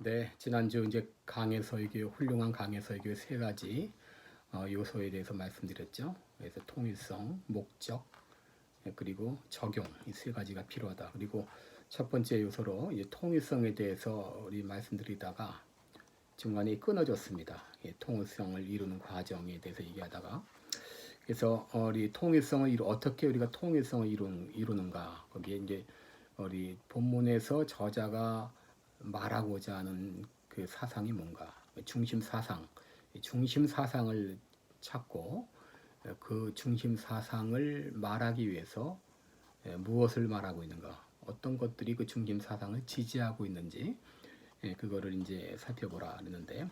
네, 지난주 이제 강해 설교, 훌륭한 강해 설교 세 가지 요소에 대해서 말씀드렸죠. 그래서 통일성, 목적, 그리고 적용 이 세 가지가 필요하다. 그리고 첫 번째 요소로 이 통일성에 대해서 우리 말씀드리다가 중간에 끊어졌습니다. 이 통일성을 이루는 과정에 대해서 얘기하다가 그래서 우리 통일성을 어떻게 우리가 통일성을 이루는가 거기에 이제 우리 본문에서 저자가 말하고자 하는 그 사상이 뭔가 중심 사상, 중심 사상을 찾고 그 중심 사상을 말하기 위해서 무엇을 말하고 있는가, 어떤 것들이 그 중심 사상을 지지하고 있는지 그거를 이제 살펴보라 그러는데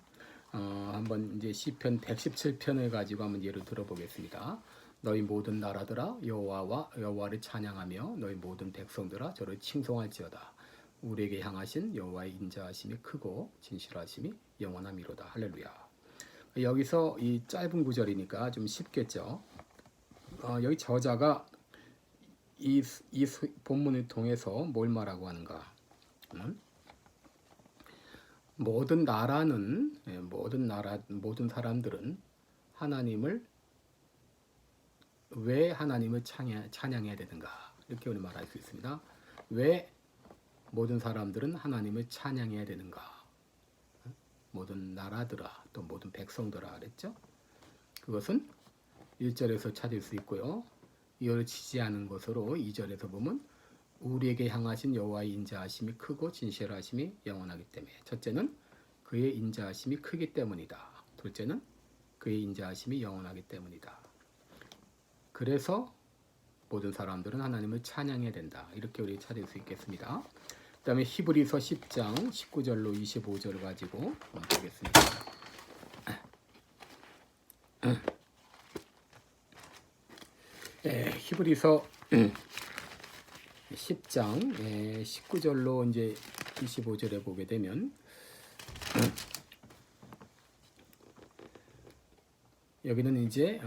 한번 이제 시편 117편을 가지고 한번 예를 들어보겠습니다. 너희 모든 나라들아 여호와를 찬양하며 너희 모든 백성들아 저를 칭송할지어다. 우리에게 향하신 여호와의 인자하심이 크고 진실하심이 영원함이로다. 할렐루야. 여기서 이 짧은 구절이니까 좀 쉽겠죠. 여기 저자가 이 본문을 통해서 뭘 말하고 하는가? 모든 사람들은 하나님을 왜 하나님을 찬양해야 되는가? 이렇게 우리 말할 수 있습니다. 왜 모든 사람들은 하나님을 찬양해야 되는가? 모든 나라들아, 또 모든 백성들아 그랬죠? 그것은 1절에서 찾을 수 있고요. 이를 지지하는 것으로 2절에서 보면 우리에게 향하신 여호와의 인자하심이 크고 진실하심이 영원하기 때문에, 첫째는 그의 인자하심이 크기 때문이다. 둘째는 그의 인자하심이 영원하기 때문이다. 그래서 모든 사람들은 하나님을 찬양해야 된다. 이렇게 우리 찾을 수 있겠습니다. 그 다음에 히브리서 10장 19절로 25절을 가지고 보겠습니다. 히브리서 10장 19절로 이제 25절에 보게 되면 여기는 이제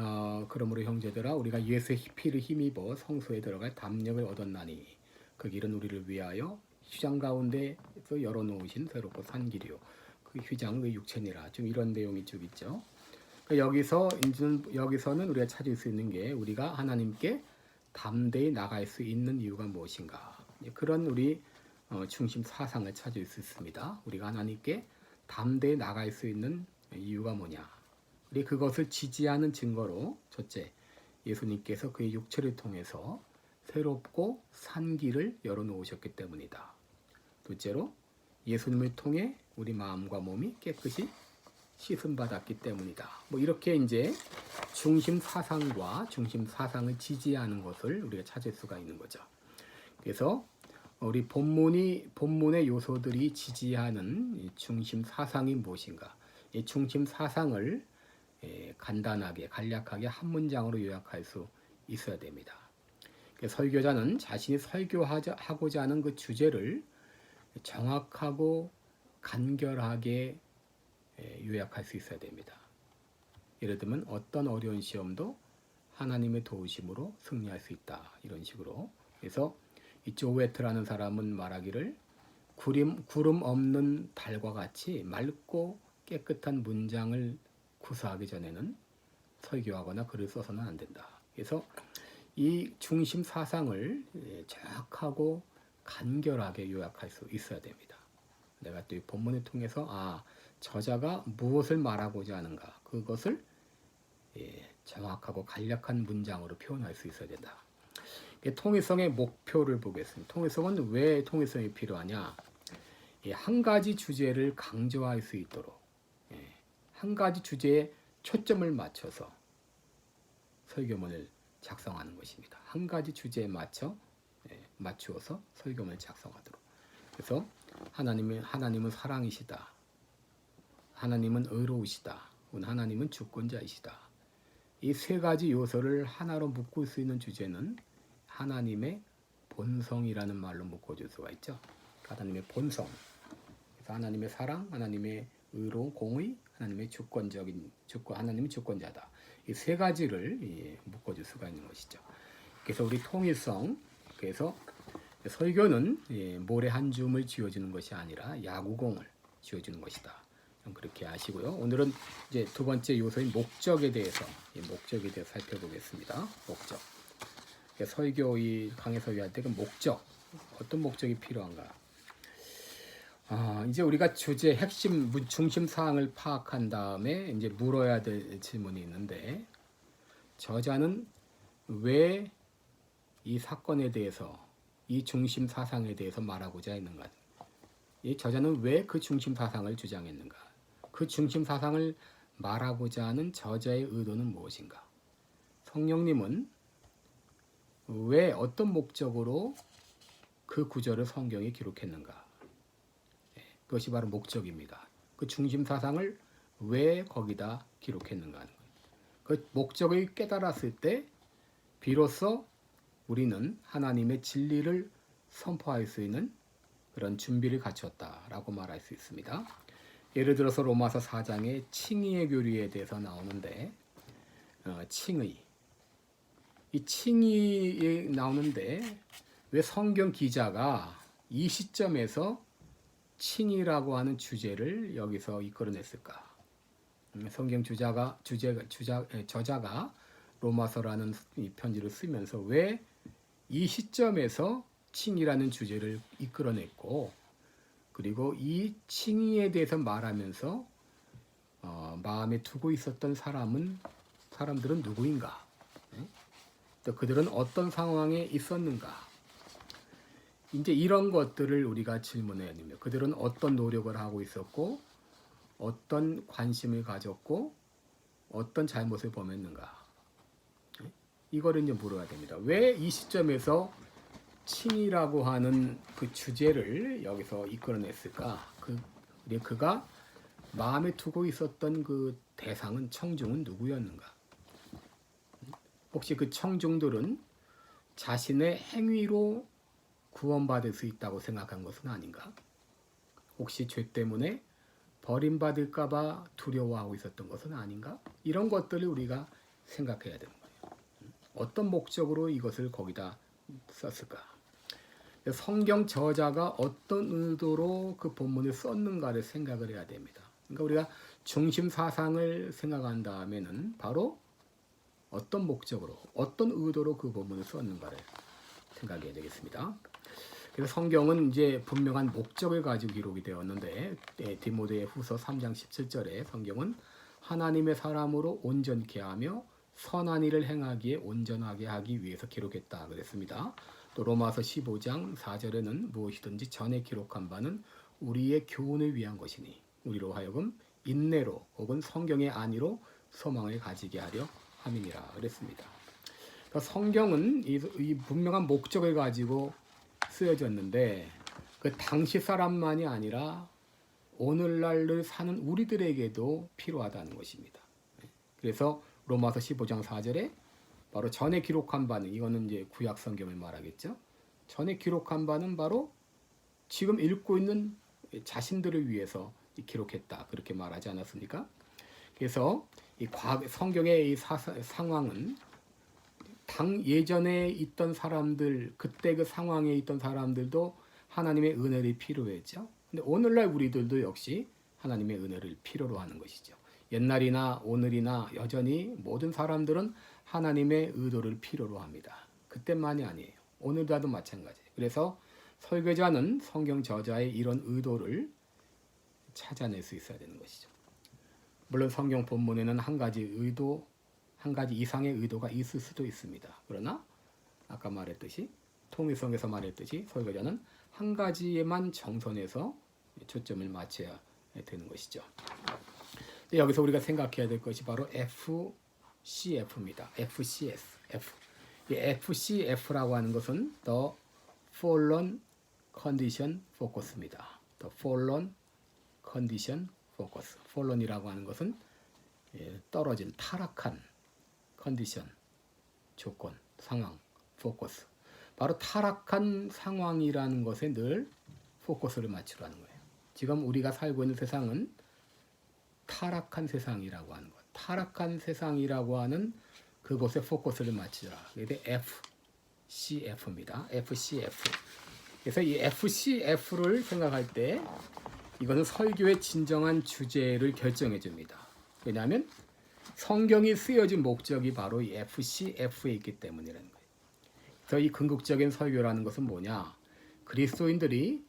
그러므로 형제들아 우리가 예수의 피를 힘입어 성소에 들어갈 담력을 얻었나니 그 길은 우리를 위하여 휘장 가운데서 열어놓으신 새롭고 산 길이요 그 휘장의 육체니라. 좀 이런 내용이 쭉 있죠. 여기서는 우리가 찾을 수 있는 게 우리가 하나님께 담대히 나갈 수 있는 이유가 무엇인가, 그런 우리 중심 사상을 찾을 수 있습니다. 우리가 하나님께 담대히 나갈 수 있는 이유가 뭐냐, 그리고 그것을 지지하는 증거로 첫째, 예수님께서 그의 육체를 통해서 새롭고 산 길을 열어놓으셨기 때문이다. 둘째로, 예수님을 통해 우리 마음과 몸이 깨끗이 씻음 받았기 때문이다. 이렇게 이제 중심 사상과 중심 사상을 지지하는 것을 우리가 찾을 수가 있는 거죠. 그래서 우리 본문의 요소들이 지지하는 중심 사상이 무엇인가? 이 중심 사상을 간단하게 간략하게 한 문장으로 요약할 수 있어야 됩니다. 설교자는 자신이 설교하고자 하는 그 주제를 정확하고 간결하게 요약할 수 있어야 됩니다. 예를 들면 어떤 어려운 시험도 하나님의 도우심으로 승리할 수 있다, 이런 식으로. 그래서 이 조웨트라는 사람은 말하기를 구름 없는 달과 같이 맑고 깨끗한 문장을 구사하기 전에는 설교하거나 글을 써서는 안 된다. 그래서 이 중심 사상을 정확하고 간결하게 요약할 수 있어야 됩니다. 내가 또 이 본문을 통해서 저자가 무엇을 말하고자 하는가, 그것을 정확하고 간략한 문장으로 표현할 수 있어야 된다. 통일성의 목표를 보겠습니다. 통일성은 왜 통일성이 필요하냐? 한 가지 주제를 강조할 수 있도록 한 가지 주제에 초점을 맞춰서 설교문을 작성하는 것입니다. 한 가지 주제에 맞추어서 설교문을 작성하도록. 그래서 하나님은 사랑이시다. 하나님은 의로우시다. 하나님은 주권자이시다. 이 세 가지 요소를 하나로 묶을 수 있는 주제는 하나님의 본성이라는 말로 묶어줄 수가 있죠. 하나님의 본성. 그래서 하나님의 사랑, 하나님의 의로, 공의, 하나님의 하나님은 주권자다. 이 세 가지를 묶어줄 수가 있는 것이죠. 그래서 우리 통일성, 그래서 설교는 모래 한 줌을 쥐어주는 것이 아니라 야구공을 지어주는 것이다. 그렇게 아시고요. 오늘은 이제 두 번째 요소인 목적에 대해서 살펴보겠습니다. 목적. 설교 이 강의 설교할 때 그 목적, 어떤 목적이 필요한가? 이제 우리가 주제 핵심 중심 사항을 파악한 다음에 이제 물어야 될 질문이 있는데, 저자는 왜 이 사건에 대해서, 이 중심 사상에 대해서 말하고자 했는가? 이 저자는 왜 그 중심 사상을 주장했는가? 그 중심 사상을 말하고자 하는 저자의 의도는 무엇인가? 성령님은 왜 어떤 목적으로 그 구절을 성경에 기록했는가? 그것이 바로 목적입니다. 그 중심 사상을 왜 거기다 기록했는가 하는 거예요. 그 목적을 깨달았을 때 비로소 우리는 하나님의 진리를 선포할 수 있는 그런 준비를 갖췄다라고 말할 수 있습니다. 예를 들어서 로마서 4장의 칭의의 교리에 대해서 나오는데, 칭의. 이 칭의에 나오는데 왜 성경 기자가 이 시점에서 칭의라고 하는 주제를 여기서 이끌어냈을까? 성경 저자가 로마서라는 이 편지를 쓰면서 왜 이 시점에서 칭의라는 주제를 이끌어냈고, 그리고 이 칭의에 대해서 말하면서 마음에 두고 있었던 사람들은 누구인가? 또 그들은 어떤 상황에 있었는가? 이제 이런 것들을 우리가 질문해야 됩니다. 그들은 어떤 노력을 하고 있었고, 어떤 관심을 가졌고, 어떤 잘못을 범했는가? 이거를 이제 물어야 됩니다. 왜 이 시점에서 칭의라고 하는 그 주제를 여기서 이끌어냈을까? 그가 마음에 두고 있었던 그 대상은, 청중은 누구였는가? 혹시 그 청중들은 자신의 행위로 구원받을 수 있다고 생각한 것은 아닌가? 혹시 죄 때문에 버림받을까봐 두려워하고 있었던 것은 아닌가? 이런 것들을 우리가 생각해야 되는 거예요. 어떤 목적으로 이것을 거기다 썼을까? 성경 저자가 어떤 의도로 그 본문을 썼는가를 생각을 해야 됩니다. 그러니까 우리가 중심 사상을 생각한 다음에는 바로 어떤 목적으로, 어떤 의도로 그 본문을 썼는가를 생각해야 되겠습니다. 그래서 성경은 이제 분명한 목적을 가지고 기록이 되었는데, 디모데 후서 3장 17절에 성경은 하나님의 사람으로 온전케 하며 선한 일을 행하기에 온전하게 하기 위해서 기록했다 그랬습니다. 또 로마서 15장 4절에는 무엇이든지 전에 기록한 바는 우리의 교훈을 위한 것이니 우리로 하여금 인내로 혹은 성경의 안위로 소망을 가지게 하려 함이니라 그랬습니다. 그러니까 성경은 이 분명한 목적을 가지고 쓰여졌는데, 그 당시 사람만이 아니라 오늘날을 사는 우리들에게도 필요하다는 것입니다. 그래서 로마서 15장 4절에 바로 전에 기록한 바는, 이거는 이제 구약 성경을 말하겠죠. 전에 기록한 바는 바로 지금 읽고 있는 자신들을 위해서 기록했다, 그렇게 말하지 않았습니까? 그래서 이 성경의 이 상황은 예전에 있던 사람들, 그때 그 상황에 있던 사람들도 하나님의 은혜를 필요했죠. 근데 오늘날 우리들도 역시 하나님의 은혜를 필요로 하는 것이죠. 옛날이나 오늘이나 여전히 모든 사람들은 하나님의 의도를 필요로 합니다. 그때만이 아니에요. 오늘도 마찬가지예요. 그래서 설교자는 성경 저자의 이런 의도를 찾아낼 수 있어야 되는 것이죠. 물론 성경 본문에는 한 가지 이상의 의도가 있을 수도 있습니다. 그러나 아까 말했듯이, 통일성에서 말했듯이 설교자는 한 가지에만 정선해서 초점을 맞춰야 되는 것이죠. 여기서 우리가 생각해야 될 것이 바로 FCF입니다. 이 FCF라고 하는 것은 The Fallen Condition Focus입니다. The Fallen Condition Focus. Fallen이라고 하는 것은 떨어진, 타락한 컨디션, 조건, 상황, 포커스. 바로 타락한 상황이라는 것에 늘 포커스를 맞추라는 거예요. 지금 우리가 살고 있는 세상은 타락한 세상이라고 하는 것. 타락한 세상이라고 하는 그곳에 포커스를 맞추라. 이게 FCF입니다. FCF. 그래서 이 FCF를 생각할 때 이거는 설교의 진정한 주제를 결정해 줍니다. 왜냐하면 성경이 쓰여진 목적이 바로 이 FCF에 있기 때문이라는 거예요. 그래서 이 궁극적인 설교라는 것은 뭐냐? 그리스도인들이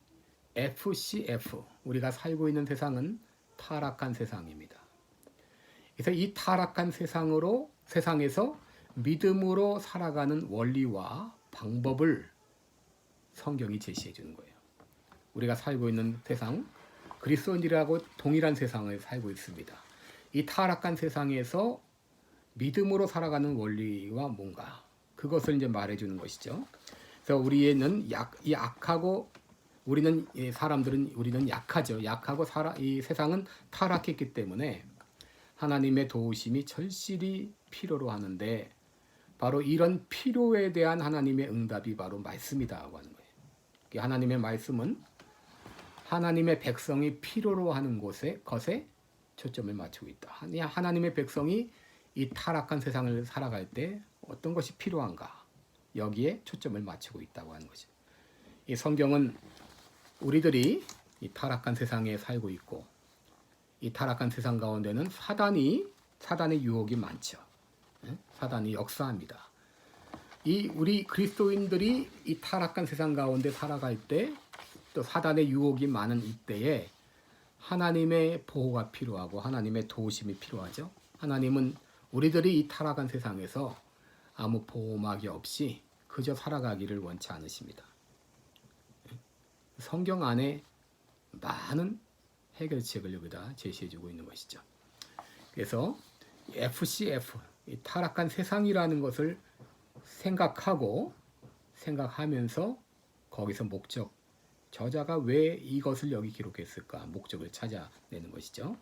FCF, 우리가 살고 있는 세상은 타락한 세상입니다. 그래서 이 타락한 세상에서 믿음으로 살아가는 원리와 방법을 성경이 제시해 주는 거예요. 우리가 살고 있는 세상, 그리스도인들하고 동일한 세상을 살고 있습니다. 이 타락한 세상에서 믿음으로 살아가는 원리와 뭔가, 그것을 이제 말해주는 것이죠. 그래서 우리는 약하고 우리는 약하죠. 약하고 이 세상은 타락했기 때문에 하나님의 도우심이 절실히 필요로 하는데, 바로 이런 필요에 대한 하나님의 응답이 바로 말씀이다고 하는 거예요. 하나님의 말씀은 하나님의 백성이 필요로 하는 것에 초점을 맞추고 있다. 하나님의 백성이 이 타락한 세상을 살아갈 때 어떤 것이 필요한가, 여기에 초점을 맞추고 있다고 하는 거죠. 이 성경은 우리들이 이 타락한 세상에 살고 있고, 이 타락한 세상 가운데는 사단의 유혹이 많죠. 사단이 역사합니다. 우리 그리스도인들이 이 타락한 세상 가운데 살아갈 때, 또 사단의 유혹이 많은 이때에 하나님의 보호가 필요하고 하나님의 도우심이 필요하죠. 하나님은 우리들이 이 타락한 세상에서 아무 보호막이 없이 그저 살아가기를 원치 않으십니다. 성경 안에 많은 해결책을 여기다 제시해주고 있는 것이죠. 그래서 FCF, 이 타락한 세상이라는 것을 생각하면서 거기서 저자가 왜 이것을 여기 기록했을까, 목적을 찾아내는 것이죠.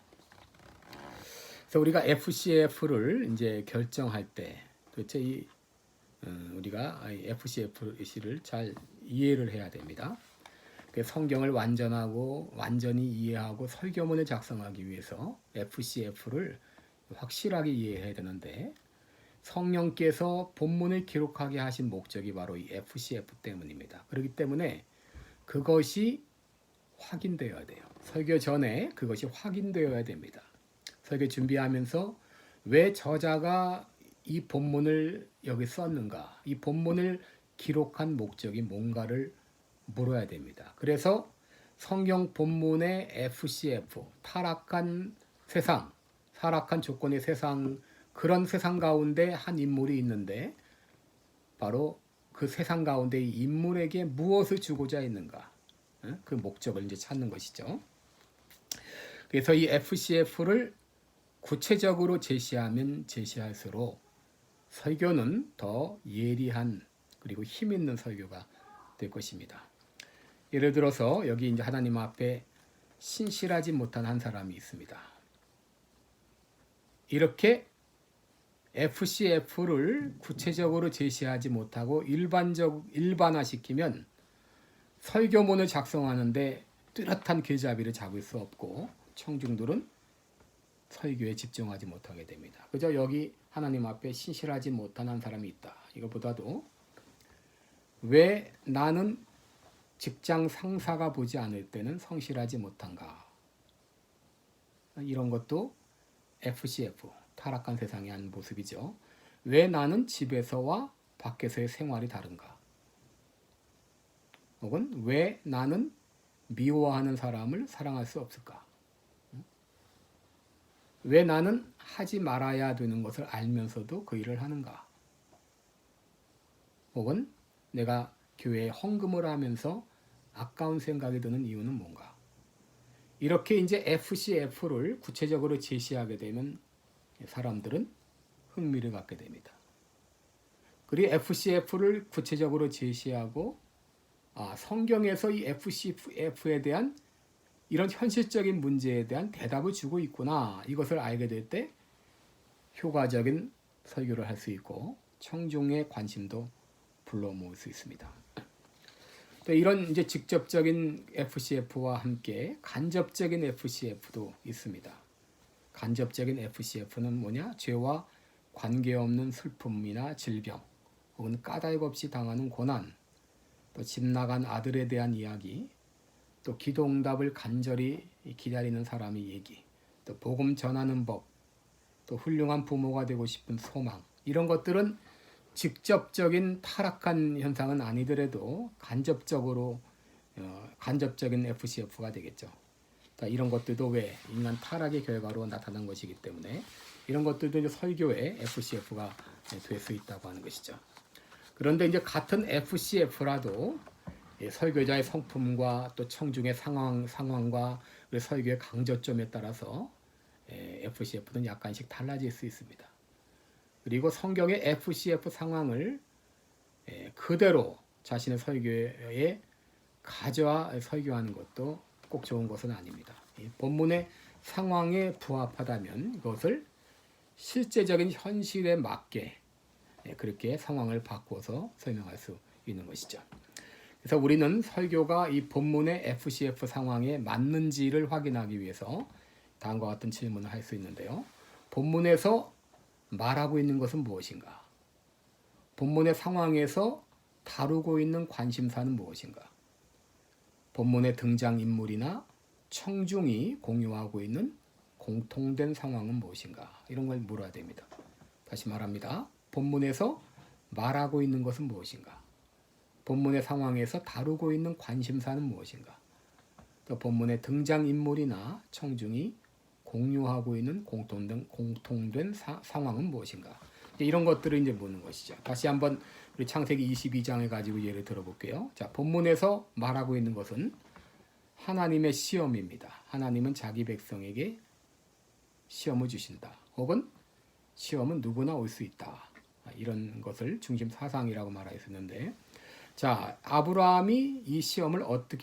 그래서 우리가 FCF를 이제 결정할 때 도대체 우리가 FCF를 잘 이해를 해야 됩니다. 성경을 완전히 이해하고 설교문을 작성하기 위해서 FCF를 확실하게 이해해야 되는데, 성령께서 본문을 기록하게 하신 목적이 바로 이 FCF 때문입니다. 그렇기 때문에 그것이 확인되어야 돼요. 설교 전에 그것이 확인되어야 됩니다. 설교 준비하면서 왜 저자가 이 본문을 여기 썼는가, 이 본문을 기록한 목적이 뭔가를 물어야 됩니다. 그래서 성경 본문의 FCF, 타락한 세상, 타락한 조건의 세상, 그런 세상 가운데 한 인물이 있는데, 바로 그 세상 가운데 이 인물에게 무엇을 주고자 했는가, 그 목적을 이제 찾는 것이죠. 그래서 이 FCF를 구체적으로 제시하면 제시할수록 설교는 더 예리한 그리고 힘 있는 설교가 될 것입니다. 예를 들어서 여기 이제 하나님 앞에 신실하지 못한 한 사람이 있습니다. 이렇게 FCF를 구체적으로 제시하지 못하고 일반화시키면 설교문을 작성하는데 뚜렷한 길잡이를 잡을 수 없고, 청중들은 설교에 집중하지 못하게 됩니다. 그저 여기 하나님 앞에 신실하지 못한 한 사람이 있다, 이것보다도 왜 나는 직장 상사가 보지 않을 때는 성실하지 못한가, 이런 것도 FCF, 타락한 세상의 한 모습이죠. 왜 나는 집에서와 밖에서의 생활이 다른가, 혹은 왜 나는 미워하는 사람을 사랑할 수 없을까, 왜 나는 하지 말아야 되는 것을 알면서도 그 일을 하는가, 혹은 내가 교회에 헌금을 하면서 아까운 생각이 드는 이유는 뭔가. 이렇게 이제 FCF를 구체적으로 제시하게 되면 사람들은 흥미를 갖게 됩니다. 그리고 FCF를 구체적으로 제시하고, 성경에서 이 FCF에 대한 이런 현실적인 문제에 대한 대답을 주고 있구나, 이것을 알게 될 때 효과적인 설교를 할 수 있고 청중의 관심도 불러 모을 수 있습니다. 또 이런 이제 직접적인 FCF와 함께 간접적인 FCF도 있습니다. 간접적인 FCF는 뭐냐? 죄와 관계없는 슬픔이나 질병, 혹은 까닭 없이 당하는 고난, 또 집 나간 아들에 대한 이야기, 또 기도 응답을 간절히 이 기다리는 사람의 얘기, 또 복음 전하는 법, 또 훌륭한 부모가 되고 싶은 소망, 이런 것들은 직접적인 타락한 현상은 아니더라도 간접적인 FCF가 되겠죠. 그러니까 이런 것들도 왜 인간 타락의 결과로 나타난 것이기 때문에 이런 것들도 이제 설교의 FCF가 될 수 있다고 하는 것이죠. 그런데 이제 같은 FCF라도 설교자의 성품과 또 청중의 상황과 설교의 강조점에 따라서 FCF는 약간씩 달라질 수 있습니다. 그리고 성경의 FCF 상황을 그대로 자신의 설교에 가져와 설교하는 것도 꼭 좋은 것은 아닙니다. 본문의 상황에 부합하다면 이것을 실제적인 현실에 맞게 그렇게 상황을 바꿔서 설명할 수 있는 것이죠. 그래서 우리는 설교가 이 본문의 FCF 상황에 맞는지를 확인하기 위해서 다음과 같은 질문을 할 수 있는데요. 본문에서 말하고 있는 것은 무엇인가? 본문의 상황에서 다루고 있는 관심사는 무엇인가? 본문의 등장인물이나 청중이 공유하고 있는 공통된 상황은 무엇인가? 이런 걸 물어야 됩니다. 다시 말합니다. 본문에서 말하고 있는 것은 무엇인가? 본문의 상황에서 다루고 있는 관심사는 무엇인가? 또 본문의 등장인물이나 청중이 공유하고 있는 공통된 상황은 무엇인가? 이런 것들을 이제 묻는 것이죠. 다시 한번 우리 창세기 22장을 가지고 예를 들어볼게요. 자, 본문에서 말하고 있는 것은 하나님의 시험입니다. 하나님은 자기 백성에게 시험을 주신다. 혹은 시험은 누구나 올 수 있다. 이런 것을 중심 사상이라고 말할 수 있는데, 자, 아브라함이 이 시험을 어떻게